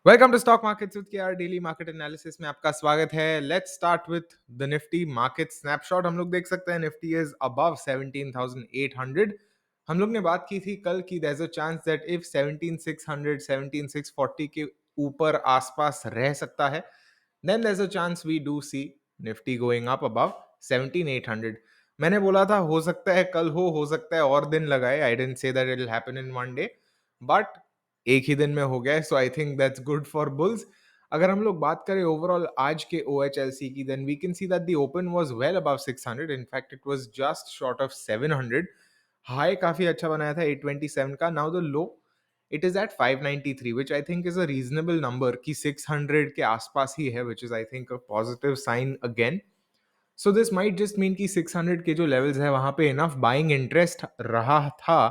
Welcome to stock markets with KR daily market analysis में आपका स्वागत है। Let's start with the Nifty market snapshot. हम लोग देख सकते हैं निफ्टी इज अबव 17,800। हम लोग ने बात की थी कल की there is a chance that if 17,600 17,640 के ऊपर आसपास रह सकता है, then there is a chance we do see Nifty going up above 17,800। मैंने बोला था हो सकता है कल हो सकता है और दिन लगाए। I didn't say that it will happen in one day, but एक ही दिन में हो गया है, so I think that's good for bulls. अगर हम लोग बात करें ओवरऑल आज के OHLC की, then we can see that the open was well above 600। In fact it was just short of 700। High काफी अच्छा बनाया था 827 का। Now the low it is at 593, which I think is a reasonable number कि 600 के आसपास ही है, which is I think a positive sign again. So this might just mean कि 600 के जो लेवल्स है वहां पे इनफ बाइंग इंटरेस्ट रहा था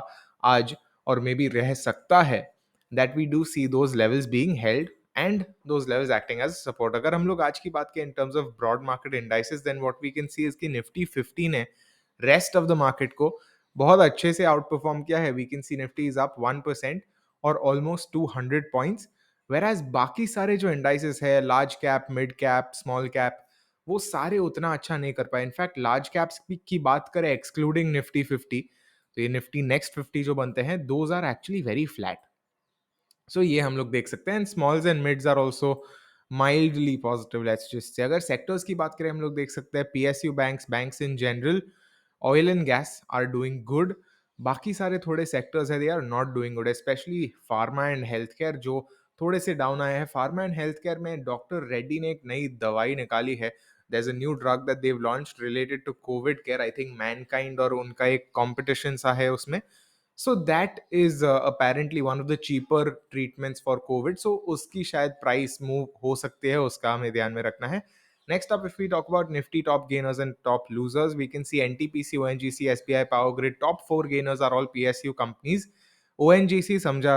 आज, और मे बी रह सकता है, that we do see those levels being held and those levels acting as support. अगर हम लोग आज की बात करें in terms of broad market indices, then what we can see is कि निफ्टी 50 ने रेस्ट ऑफ द मार्केट को बहुत अच्छे से आउट परफॉर्म किया है। We can see Nifty is up 1% और ऑलमोस्ट 200 पॉइंट्स, वेर एज बाकी सारे जो इंडाइसेस है, large cap, mid cap, small cap, वो सारे उतना अच्छा नहीं कर पाए। इनफैक्ट लार्ज कैप्स की बात करें एक्सक्लूडिंग निफ्टी 50, तो ये निफ्टी नेक्स्ट 50 जो बनते हैं, those are actually very flat. So ये हम लोग देख सकते हैं। Smalls and mids are also mildly positive. Let's just say अगर सेक्टर्स की बात करें हम लोग देख सकते हैं PSU banks, banks in general, oil and gas are doing good. बाकी सारे थोड़े सेक्टर्स है, they are not doing good, especially pharma and health care जो थोड़े से डाउन आए हैं। फार्मा एंड हेल्थ केयर में डॉक्टर रेड्डी ने एक नई दवाई निकाली है। there's a new drug that they've launched related to covid care, I think mankind और उनका एक competition सा है उसमें। so that is apparently one of the cheaper treatments for covid, so उसकी शायद प्राइस मूव हो सकती है, उसका हमें ध्यान में रखना है। Next up, if we talk about Nifty top gainers and top losers, we can see NTPC, ONGC, SBI Power Grid. Top 4 gainers are all PSU companies. ONGC समझा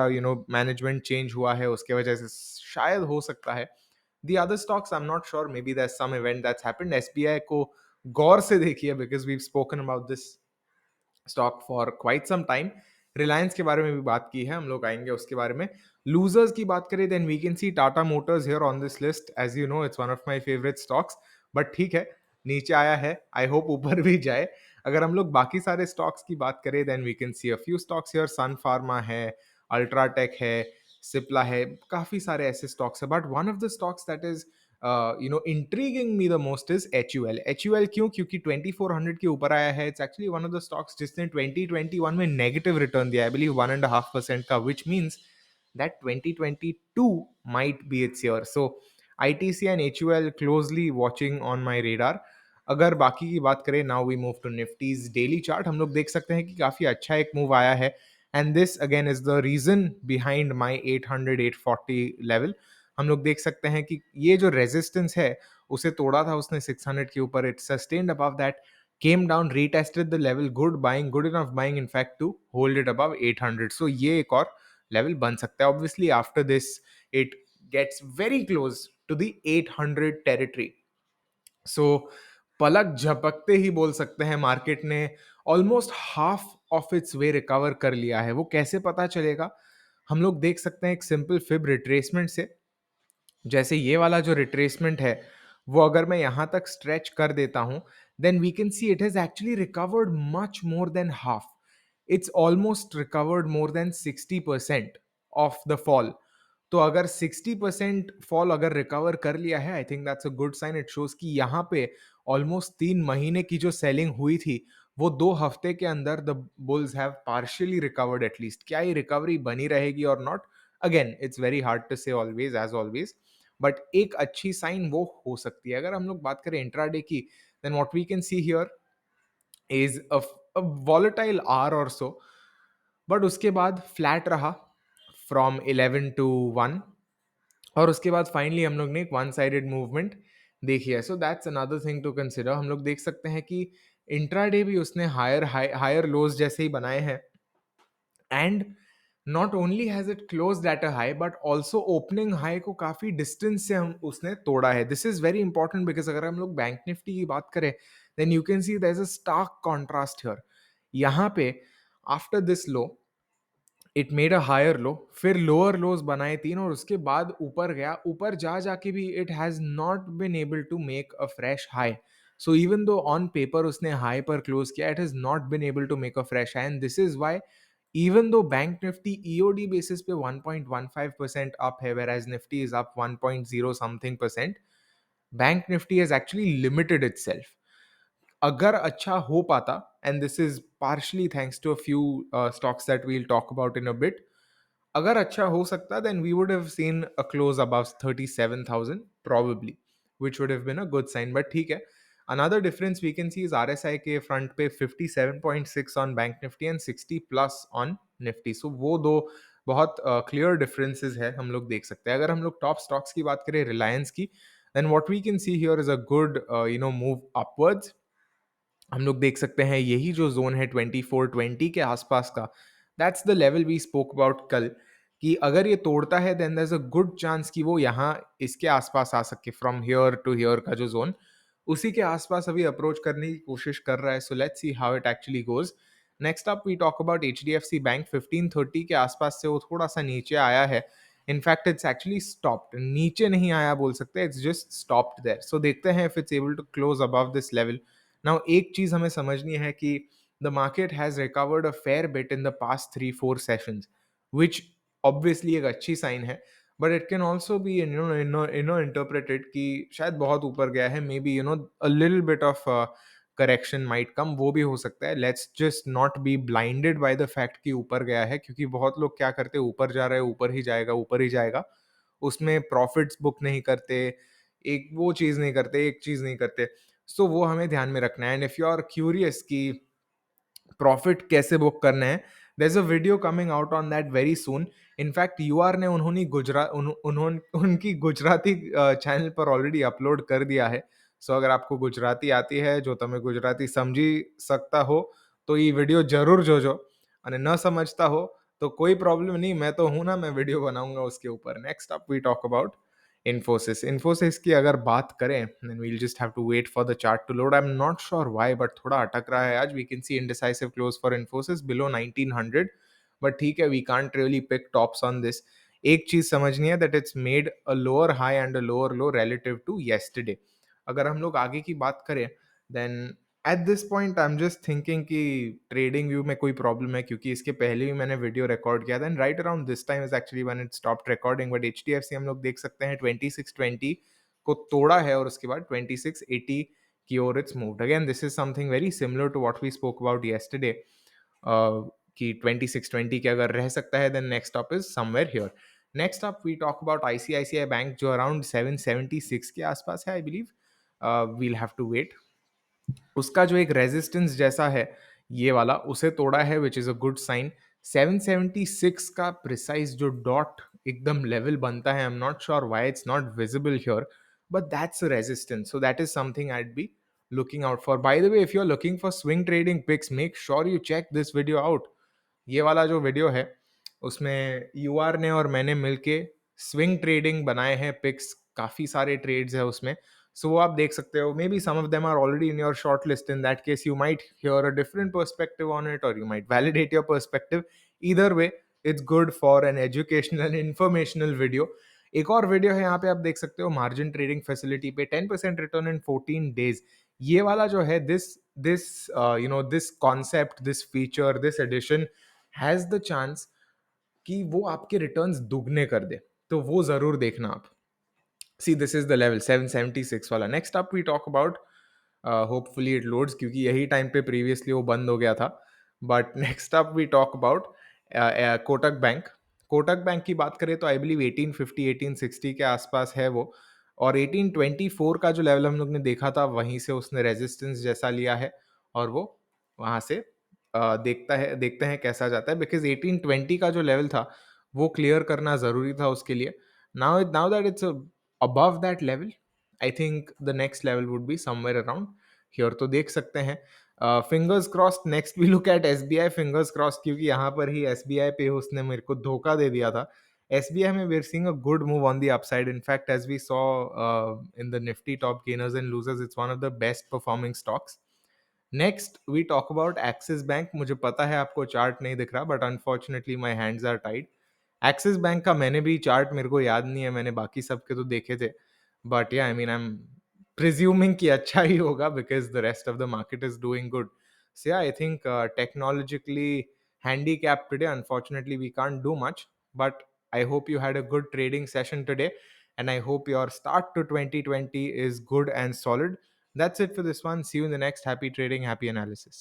मैनेजमेंट चेंज हुआ है, उसके वजह से शायद हो सकता है। The other stocks, I'm not sure. Maybe there's some event that's happened. SBI को गौर से देखिए, because we've spoken about this stock for quite some time. Reliance के बारे में भी बात की है, हम लोग आएंगे उसके बारे में। लूजर्स की बात करें, then we can see Tata Motors here on this list. As you know, it's one of my favourite stocks, but ठीक है, नीचे आया है, आई होप ऊपर भी जाए। अगर हम लोग बाकी सारे स्टॉक्स की बात करें, then we can see a few stocks here. Sun Pharma है, अल्ट्राटेक है, सिप्ला है, काफी सारे ऐसे स्टॉक्स है। But one of the stocks that is intriguing me the most is HUL। HUL क्यों? क्योंकि 2400 के ऊपर आया है। It's actually one of the stocks जिसने 2021 में नेगेटिव रिटर्न दिया है, आई बिलीव 1.5% का, which means that 2022 might be its year. So ITC and HUL closely watching on my radar। अगर बाकी की बात करें, now we move to Nifty's daily chart. हम लोग देख सकते हैं कि काफी अच्छा एक मूव आया है, and this again is the reason behind my 800-840 level. हम लोग देख सकते हैं कि ये जो रेजिस्टेंस है उसे तोड़ा था उसने 600 के ऊपर, it sustained above that, came down, retested the level, good buying, good enough buying in fact to hold it above 800। so ये एक और लेवल बन सकता है। obviously after this it gets very close to the 800 territory। so पलक झपकते ही बोल सकते हैं मार्केट ने almost half of its way recover कर लिया है। वो कैसे पता चलेगा? हम लोग देख सकते हैं एक सिंपल फिब रिट्रेसमेंट से। जैसे ये वाला जो रिट्रेसमेंट है, वो अगर मैं यहां तक स्ट्रेच कर देता हूं, then we can see it has actually recovered much more than half. It's almost recovered more than 60% of the fall. तो अगर 60% फॉल अगर रिकवर कर लिया है, I think that's a good sign. It shows कि यहाँ पे ऑलमोस्ट 3 महीने की जो सेलिंग हुई थी, वो 2 हफ्ते के अंदर the bulls have partially recovered at least. क्या ये रिकवरी बनी रहेगी और not, again it's very hard to say always, as always, but एक अच्छी साइन वो हो सकती है। अगर हम लोग बात करें इंट्राडे की, then what we can see here is a volatile are और सो, बट उसके बाद फ्लैट रहा फ्रॉम 11 to 1, और उसके बाद फाइनली हम लोग ने एक वन साइडेड मूवमेंट देखी है। So that's another thing to consider. हम लोग देख सकते हैं कि इंट्राडे भी उसने हायर लोज जैसे ही बनाए हैं, and not only has it closed at a high, but also opening high को काफी डिस्टेंस से हम उसने तोड़ा है। This is very important, because अगर हम लोग बैंक निफ्टी की बात करें, then you can see there is a stark contrast here. यहाँ पे after this low it made a higher low, फिर लोअर लोज बनाए 3 और उसके बाद ऊपर गया। ऊपर जा जाके भी it has not been able to make a fresh high. So even though on paper उसने हाई पर क्लोज किया, it has not been able to make a fresh high and this is why even though bank nifty EOD basis पे 1.15% up है, whereas nifty is up 1.0 something percent, bank nifty has actually limited itself. अगर अच्छा हो पाता, and this is partially thanks to a few stocks that we'll talk about in a bit, अगर अच्छा हो सकता, then we would have seen a close above 37,000 probably, which would have been a good sign. But ठीक है, another difference we can see is RSI के front पे 57.6 on Bank Nifty and 60 plus on Nifty. So वो दो बहुत clear differences है, हम लोग देख सकते हैं। अगर हम लोग top stocks की बात करें, Reliance की, then what we can see here is a good move upwards. हम लोग देख सकते हैं यही जो जोन है 2420 के आसपास का, that's the level we spoke about कल, कि अगर ये तोड़ता है then there is a good chance कि वो यहाँ इसके आसपास आ सके, फ्रॉम हियर टू हियर का जो जोन, उसी के आसपास अभी अप्रोच करने की कोशिश कर रहा है। So let's see how it actually goes. Next up we talk about HDFC bank. 1530 के आसपास से वो थोड़ा सा नीचे आया है। इनफैक्ट इट्स एक्चुअली स्टॉप्ड, नीचे नहीं आया बोल सकते, it's just stopped there. So देखते हैं if it's able to close above this level. Now एक चीज हमें समझनी है कि the market has recovered a fair bit in the past 3-4 sessions, which obviously एक अच्छी साइन है, but it can also be interpreted कि शायद बहुत ऊपर गया है, may be a little bit of correction might come, वो भी हो सकता है। Let's just not be blinded by the fact कि ऊपर गया है, क्योंकि बहुत लोग क्या करते हैं, ऊपर जा रहे हैं, ऊपर ही जाएगा, ऊपर ही जाएगा, उसमें प्रॉफिट्स बुक नहीं करते, एक वो चीज़ नहीं करते, एक चीज़ नहीं करते। सो वो हमें ध्यान में रखना है। And if you are curious कि प्रॉफिट कैसे बुक करना है, there is a video coming out on that very soon. In fact यूआर ने उनकी गुजराती चैनल पर ऑलरेडी अपलोड कर दिया है। सो अगर आपको गुजराती आती है, जो તમે गुजराती समझी सकता हो, तो ये वीडियो जरूर જોજો, અને न समझता हो तो कोई प्रॉब्लम नहीं, मैं तो हूं ना, मैं वीडियो बनाऊंगा उसके ऊपर। Next up we talk about Infosys की अगर बात करें, then we'll just have to wait for the chart to load. I'm not sure why, but थोड़ा अटक रहा है आज। We can see indecisive close for Infosys below 1900, but ठीक है, we can't really pick tops on this. एक चीज समझनी है, that it's made a lower high and a lower low relative to yesterday. अगर हम लोग आगे की बात करें, then at this point I am just thinking कि ट्रेडिंग व्यू में कोई प्रॉब्लम है, क्योंकि इसके पहले भी मैंने वीडियो रिकॉर्ड किया था, and right around this time is actually when it stopped recording. But HDFC हम लोग देख सकते हैं 2620 को तोड़ा है और उसके बाद 2680 की ओर it's moved again. This is something very similar to what we spoke about yesterday, कि 2620 के अगर रह सकता है, then next up is somewhere here. Next up we talk about ICICI bank, जो अराउंड 776 के आसपास है, I believe. We'll have to wait. उसका जो एक रेजिस्टेंस जैसा है ये वाला, उसे तोड़ा है, which is a good sign. 776 का प्रिसाइज जो डॉट एकदम लेवल बनता है, I am not sure why it's not visible here, but that's a resistance, so that is something I be looking out for. By the way, if you're looking for swing trading picks, make sure you check this video out. ये वाला जो video है, उसमें यूआर ने और मैंने मिलके swing trading बनाए हैं पिक्स, काफी सारे ट्रेड्स है उसमें। सो वो आप देख सकते हो, maybe some of them are already in your short list. In that case you might hear a different perspective on it, और you might validate your perspective. Either way it's good for an educational and informational video. एक और video है, यहाँ पे आप देख सकते हो, मार्जिन ट्रेडिंग फैसिलिटी पे 10% रिटर्न इन 14 डेज। ये वाला जो है, this this this concept, this feature, this edition has the chance कि वो आपके रिटर्न्स दुगने कर दे, तो वो जरूर देखना आप। See this is the level 776 वाला। Next up we talk about, hopefully it loads, क्योंकि यही टाइम पे प्रीवियसली वो बंद हो गया था। But next up we talk about Kotak bank. Kotak bank की बात करें तो आई बिलीव 1850 1860 के आसपास है वो, और 1824 का जो लेवल हम लोग ने देखा था, वहीं से उसने रेजिस्टेंस जैसा लिया है, और वो वहां से देखते हैं कैसा जाता है, बिकॉज 1820 का जो लेवल था वो क्लियर करना जरूरी था उसके लिए। Now that it's above that level, I think the next level would be somewhere around here, तो देख सकते हैं। Fingers crossed. Next we look at SBI, fingers crossed, क्योंकि यहाँ पर ही SBI पे उसने मेरे को धोखा दे दिया था। SBI में we're seeing a good move on the upside. In fact, as we saw in the Nifty top gainers and losers, it's one of the best performing stocks. Next we talk about Axis bank. मुझे पता है आपको chart नहीं दिख रहा, but unfortunately my hands are tied. Axis bank का मैंने भी चार्ट, मेरे को याद नहीं है, मैंने बाकी सबके तो देखे थे, बट या I mean I am presuming कि अच्छा ही होगा because the rest of the market is doing good. So या I think technologically handicapped today. Unfortunately, we can't do much, but I hope you had a good trading session today, and I hope your start to 2020 is good and solid. That's it for this one. See you in the next. Happy trading, happy analysis.